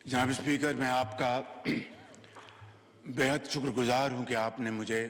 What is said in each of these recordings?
جناب اسپیکر، میں آپ کا بےحد شکر گزار ہوں کہ آپ نے مجھے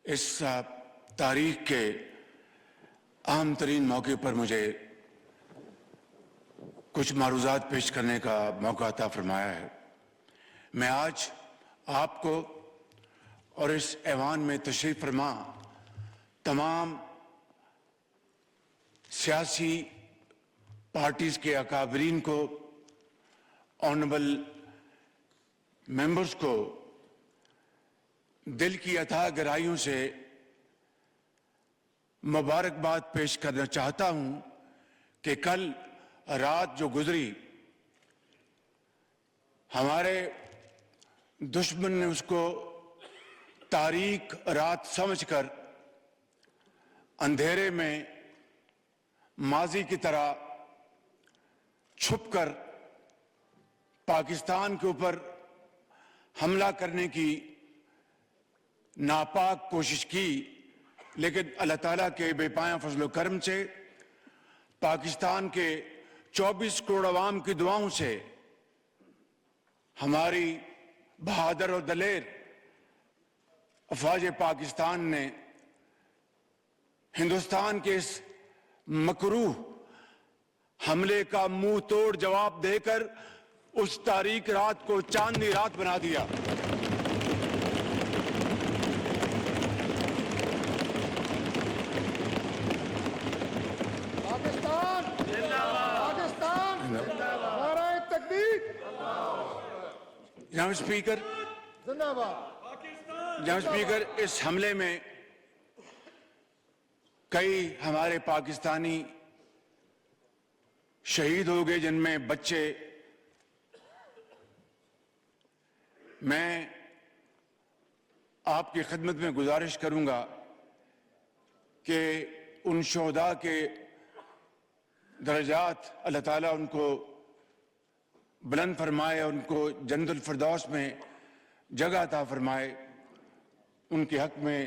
اس تاریخ کے اہم ترین موقع پر مجھے کچھ معروضات پیش کرنے کا موقع عطا فرمایا ہے۔ میں آج آپ کو اور اس ایوان میں تشریف فرما تمام سیاسی پارٹیز کے اکابرین کو، آنریبل ممبرز کو دل کی اتھاہ گہرائیوں سے مبارکباد پیش کرنا چاہتا ہوں کہ کل رات جو گزری، ہمارے دشمن نے اس کو تاریک رات سمجھ کر اندھیرے میں ماضی کی طرح چھپ کر پاکستان کے اوپر حملہ کرنے کی ناپاک کوشش کی، لیکن اللہ تعالیٰ کے بے پایاں فضل و کرم سے، پاکستان کے 24 کروڑ عوام کی دعاؤں سے، ہماری بہادر اور دلیر افواج پاکستان نے ہندوستان کے اس مکروہ حملے کا منہ توڑ جواب دے کر اس تاریک رات کو چاندنی رات بنا دیا۔ پاکستان پاکستان نعرہ تکبیر جناب اسپیکر، زندہ باد۔ جناب اسپیکر، اس حملے میں کئی ہمارے پاکستانی شہید ہو گئے، جن میں بچے۔ میں آپ کی خدمت میں گزارش کروں گا کہ ان شہداء کے درجات اللہ تعالیٰ ان کو بلند فرمائے، ان کو جنت الفردوس میں جگہ عطا فرمائے۔ ان کے حق میں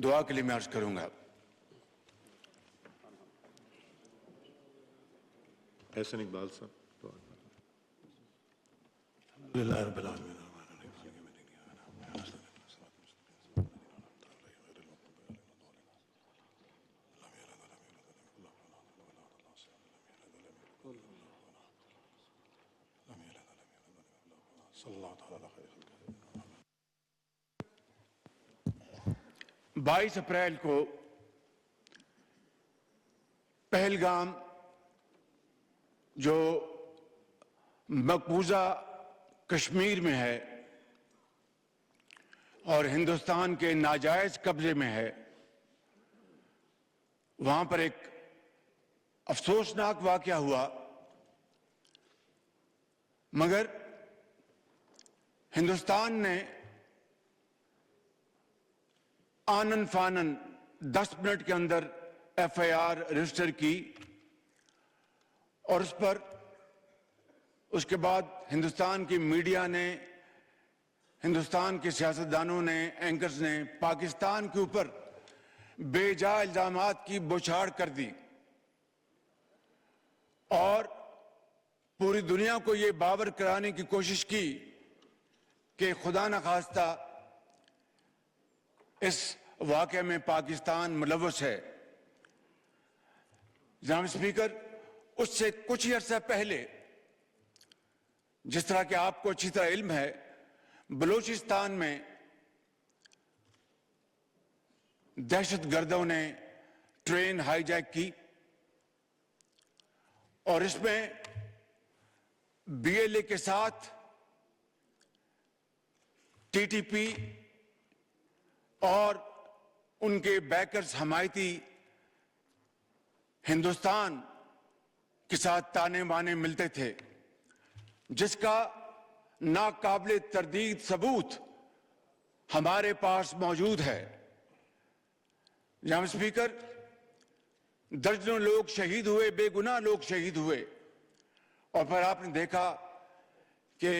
دعا کے لیے میں عرض کروں گا۔ احسن اقبال صاحب۔ الحمدللہ رب العالمین۔ بائیس اپریل کو پہلگام، جو مقبوضہ کشمیر میں ہے اور ہندوستان کے ناجائز قبضے میں ہے، وہاں پر ایک افسوسناک واقعہ ہوا، مگر ہندوستان نے آنن فانن 10 منٹ کے اندر ایف آئی آر رجسٹر کی، اور اس کے بعد ہندوستان کی میڈیا نے، ہندوستان کے سیاستدانوں نے، اینکرز نے پاکستان کے اوپر بے جا الزامات کی بوچھاڑ کر دی، اور پوری دنیا کو یہ باور کرانے کی کوشش کی کہ خدا نخواستہ اس واقعے میں پاکستان ملوث ہے۔ جناب اسپیکر، اس سے کچھ ہی عرصہ پہلے، جس طرح کہ آپ کو اچھی طرح علم ہے، بلوچستان میں دہشت گردوں نے ٹرین ہائی جیک کی، اور اس میں بی ایل اے کے ساتھ ٹی ٹی پی اور ان کے بیکرز، حمایتی ہندوستان کے ساتھ تانے بانے ملتے تھے، جس کا ناقابل تردید ثبوت ہمارے پاس موجود ہے۔ جناب اسپیکر، درجنوں لوگ شہید ہوئے، بے گناہ لوگ شہید ہوئے، اور پھر آپ نے دیکھا کہ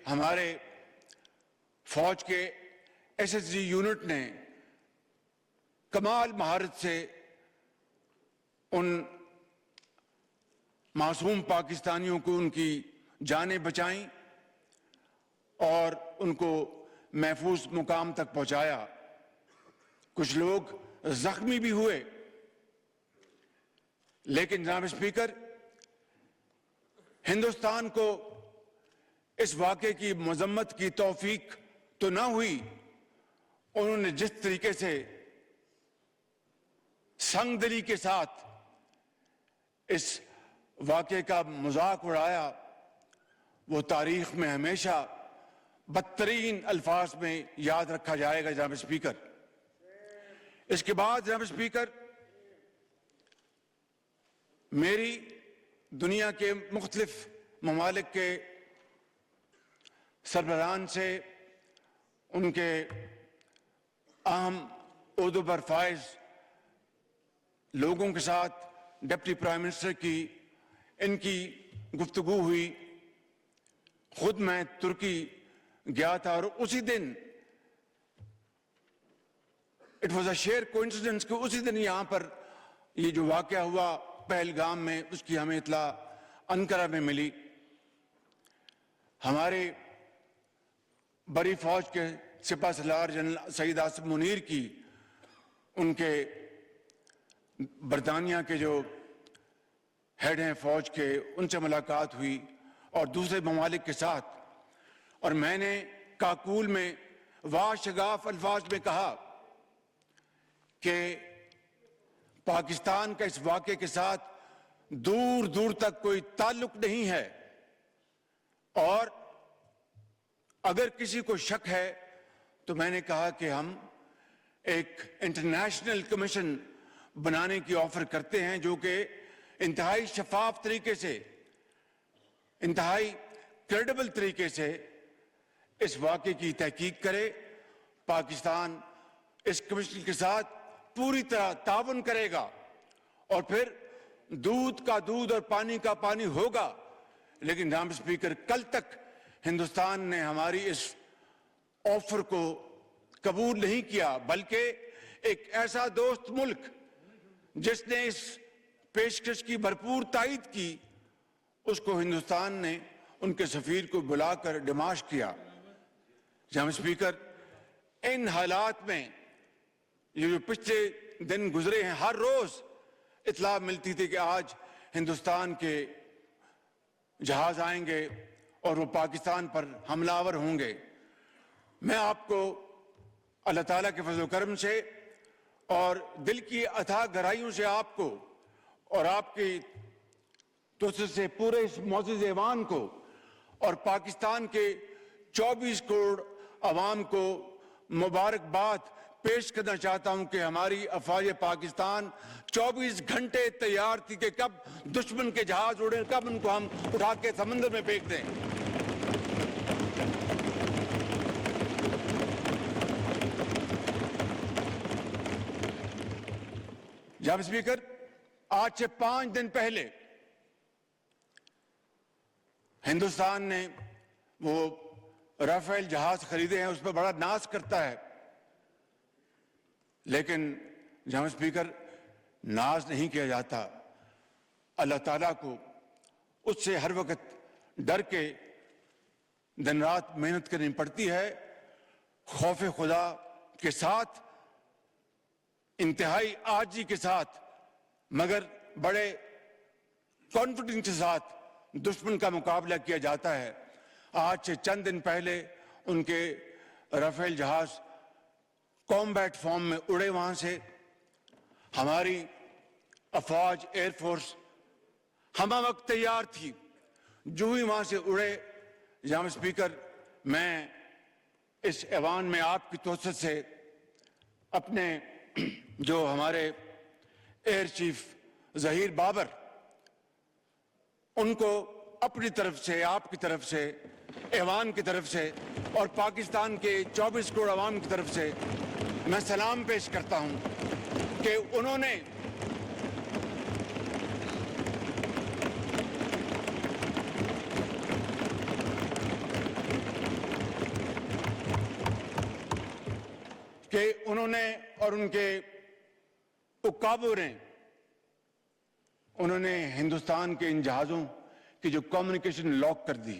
ہمارے فوج کے ایس ایس جی یونٹ نے کمال مہارت سے ان معصوم پاکستانیوں کو ان کی جانیں بچائیں، اور ان کو محفوظ مقام تک پہنچایا. کچھ لوگ زخمی بھی ہوئے، لیکن جناب اسپیکر، ہندوستان کو اس واقعے کی مذمت کی توفیق تو نہ ہوئی. انہوں نے جس طریقے سے سنگ دلی کے ساتھ اس واقعے کا مذاق اڑایا، وہ تاریخ میں ہمیشہ بدترین الفاظ میں یاد رکھا جائے گا جناب اسپیکر. اس کے بعد جناب اسپیکر، میری دنیا کے مختلف ممالک کے سربراہان سے، ان کے اہم عہدوں پر فائز لوگوں کے ساتھ، ڈپٹی پرائم منسٹر کی ان کی گفتگو ہوئی. خود میں ترکی گیا تھا اور اسی دن it was a sheer coincidence کہ اسی دن یہاں پر یہ جو واقعہ ہوا پہلگام میں، اس کی ہمیں اطلاع انقرہ میں ملی. ہمارے بڑی فوج کے سپاہ سالار جنرل سعید آصف منیر کی ان کے برطانیہ کے جو ہیڈ ہیں فوج کے، ان سے ملاقات ہوئی اور دوسرے ممالک کے ساتھ. اور میں نے کاکول میں واشگاف الفاظ میں کہا کہ پاکستان کا اس واقعے کے ساتھ دور دور تک کوئی تعلق نہیں ہے، اور اگر کسی کو شک ہے تو میں نے کہا کہ ہم ایک انٹرنیشنل کمیشن بنانے کی آفر کرتے ہیں جو کہ انتہائی شفاف طریقے سے، انتہائی کریڈیبل طریقے سے اس واقعے کی تحقیق کرے. پاکستان اس کمیشن کے ساتھ پوری طرح تعاون کرے گا، اور پھر دودھ کا دودھ اور پانی کا پانی ہوگا. لیکن جناب اسپیکر، کل تک ہندوستان نے ہماری اس آفر کو قبول نہیں کیا، بلکہ ایک ایسا دوست ملک جس نے اس پیشکش کی بھرپور تائید کی، اس کو ہندوستان نے ان کے سفیر کو بلا کر ڈماش کیا. جناب اسپیکر، ان حالات میں یہ جو پچھلے دن گزرے ہیں، ہر روز اطلاع ملتی تھی کہ آج ہندوستان کے جہاز آئیں گے اور وہ پاکستان پر حملہ آور ہوں گے. میں آپ کو اللہ تعالیٰ کے فضل و کرم سے اور دل کی اتھاہ گہرائیوں سے آپ کو اور آپ کی توسط سے پورے اس معزز ایوان کو اور پاکستان کے 24 کروڑ عوام کو مبارکباد پیش کرنا چاہتا ہوں کہ ہماری افواج پاکستان 24 گھنٹے تیار تھی کہ کب دشمن کے جہاز اڑیں، کب ان کو ہم اٹھا کے سمندر میں پھینک دیں. جناب اسپیکر، آج سے 5 دن پہلے ہندوستان نے وہ رافیل جہاز خریدے ہیں، اس پہ بڑا ناز کرتا ہے. لیکن جناب اسپیکر، ناز نہیں کیا جاتا. اللہ تعالیٰ کو اس سے ہر وقت ڈر کے دن رات محنت کرنی پڑتی ہے، خوف خدا کے ساتھ، انتہائی عاجزی کے ساتھ، مگر بڑے کانفیڈنس کے ساتھ دشمن کا مقابلہ کیا جاتا ہے. آج سے چند دن پہلے ان کے رافیل جہاز کامبیٹ فارم میں اڑے. وہاں سے ہماری افواج، ایئر فورس ہمہ وقت تیار تھی. جو ہی وہاں سے اڑے، جناب اسپیکر، میں اس ایوان میں آپ کی توسط سے اپنے جو ہمارے ایئر چیف ظہیر بابر، ان کو اپنی طرف سے، آپ کی طرف سے، ایوان کی طرف سے اور پاکستان کے 24 کروڑ عوام کی طرف سے میں سلام پیش کرتا ہوں کہ انہوں نے اور ان کے اکابوں نے انہوں نے ہندوستان کے ان جہازوں کی جو کمیونیکیشن لاک کر دی.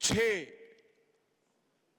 6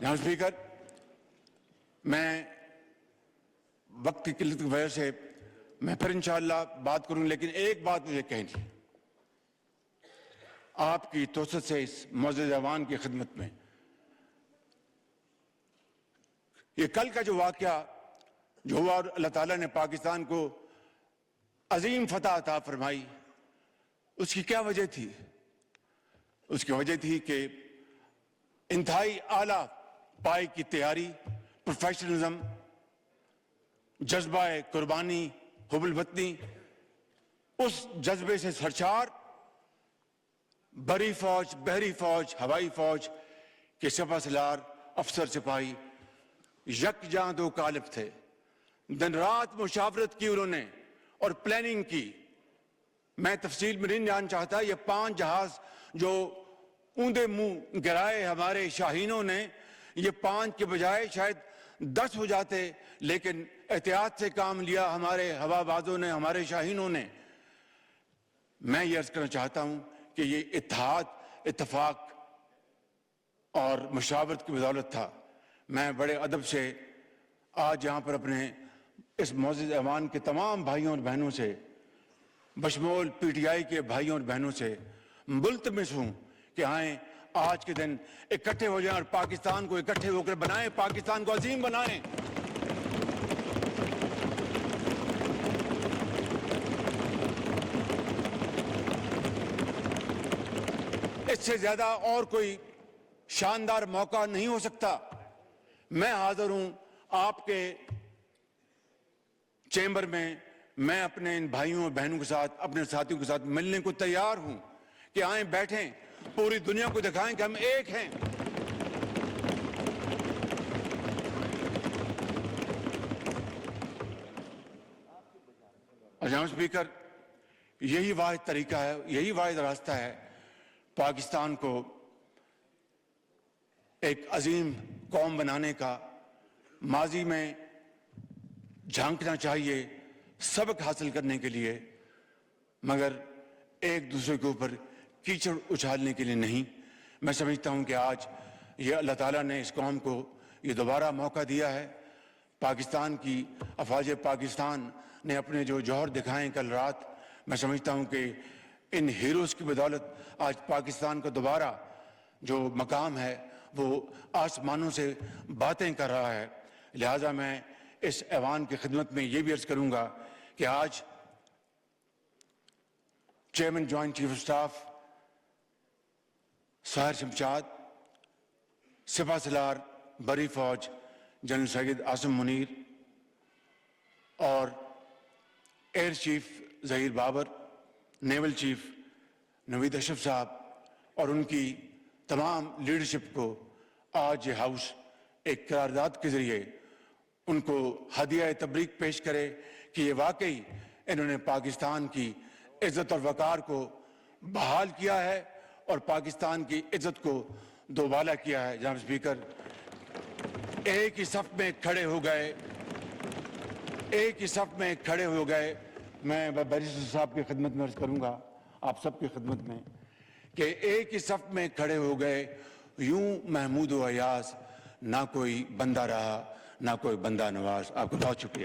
جناب اسپیکر، میں وقت کی قلت کی وجہ سے میں پھر انشاءاللہ بات کروں، لیکن ایک بات مجھے کہنی ہے آپ کی توسط سے اس معزز ایوان کی خدمت میں۔ یہ کل کا جو واقعہ جو ہوا اور اللہ تعالیٰ نے پاکستان کو عظیم فتح عطا فرمائی، اس کی کیا وجہ تھی؟ اس کی وجہ تھی کہ انتہائی اعلیٰ پائے کی تیاری، پروفیشنلزم، جذبہ قربانی، حب الوطنی، اس جذبے سے سرشار بری فوج، بحری فوج، ہوائی فوج کے سپہ سالار افسر سپاہی یکجاں دو قالب تھے۔ دن رات مشاورت کی انہوں نے اور پلاننگ کی۔ میں تفصیل میں نہیں جان چاہتا، یہ 5 جہاز جو اوندے منہ گرائے ہمارے شاہینوں نے، یہ 5 کے بجائے شاید 10 ہو جاتے، لیکن احتیاط سے کام لیا ہمارے ہوا بازوں نے، ہمارے شاہینوں نے۔ میں یہ عرض کرنا چاہتا ہوں کہ یہ اتحاد، اتفاق اور مشاورت کی بدولت تھا۔ میں بڑے ادب سے آج یہاں پر اپنے اس معزز ایوان کے تمام بھائیوں اور بہنوں سے، بشمول پی ٹی آئی کے بھائیوں اور بہنوں سے ملتمس ہوں کہ آئیں آج کے دن اکٹھے ہو جائیں اور پاکستان کو اکٹھے ہو کر بنائیں، پاکستان کو عظیم بنائیں۔ اس سے زیادہ اور کوئی شاندار موقع نہیں ہو سکتا۔ میں حاضر ہوں آپ کے چیمبر میں، میں اپنے ان بھائیوں اور بہنوں کے ساتھ، اپنے ساتھیوں کے ساتھ ملنے کو تیار ہوں کہ آئیں بیٹھیں، پوری دنیا کو دکھائیں کہ ہم ایک ہیں۔ جناب اسپیکر، یہی واحد طریقہ ہے، یہی واحد راستہ ہے پاکستان کو ایک عظیم قوم بنانے کا۔ ماضی میں جھانکنا چاہیے سبق حاصل کرنے کے لیے، مگر ایک دوسرے کے اوپر کیچڑ اچھالنے کے لیے نہیں۔ میں سمجھتا ہوں کہ آج یہ اللہ تعالیٰ نے اس قوم کو یہ دوبارہ موقع دیا ہے۔ پاکستان کی افواج پاکستان نے اپنے جو جوہر دکھائیں کل رات، میں سمجھتا ہوں کہ ان ہیروز کی بدولت آج پاکستان کا دوبارہ جو مقام ہے وہ آسمانوں سے باتیں کر رہا ہے۔ لہٰذا میں اس ایوان کی خدمت میں یہ بھی عرض کروں گا کہ آج chairman joint chief of staff Sahir Shamshad, سپہ سالار بری فوج جنرل سید عاصم منیر اور air chief Zaheer Babar, naval chief Naveed Ashraf صاحب اور ان کی تمام لیڈرشپ کو آج یہ ہاؤس ایک قرارداد کے ذریعے ان کو ہدیہ تبریک پیش کرے کہ یہ واقعی انہوں نے پاکستان کی عزت اور وقار کو بحال کیا ہے اور پاکستان کی عزت کو دوبالا کیا ہے۔ جناب اسپیکر، ایک ہی صف میں کھڑے ہو گئے، ایک ہی صف میں کھڑے ہو گئے۔ میں بیرسٹر صاحب کی خدمت میں عرض کروں گا، آپ سب کی خدمت میں، کہ ایک ہی صف میں کھڑے ہو گئے، یوں محمود و ایاز، نہ کوئی بندہ رہا نہ کوئی بندہ نواز۔ آپ کو بہت شکریہ۔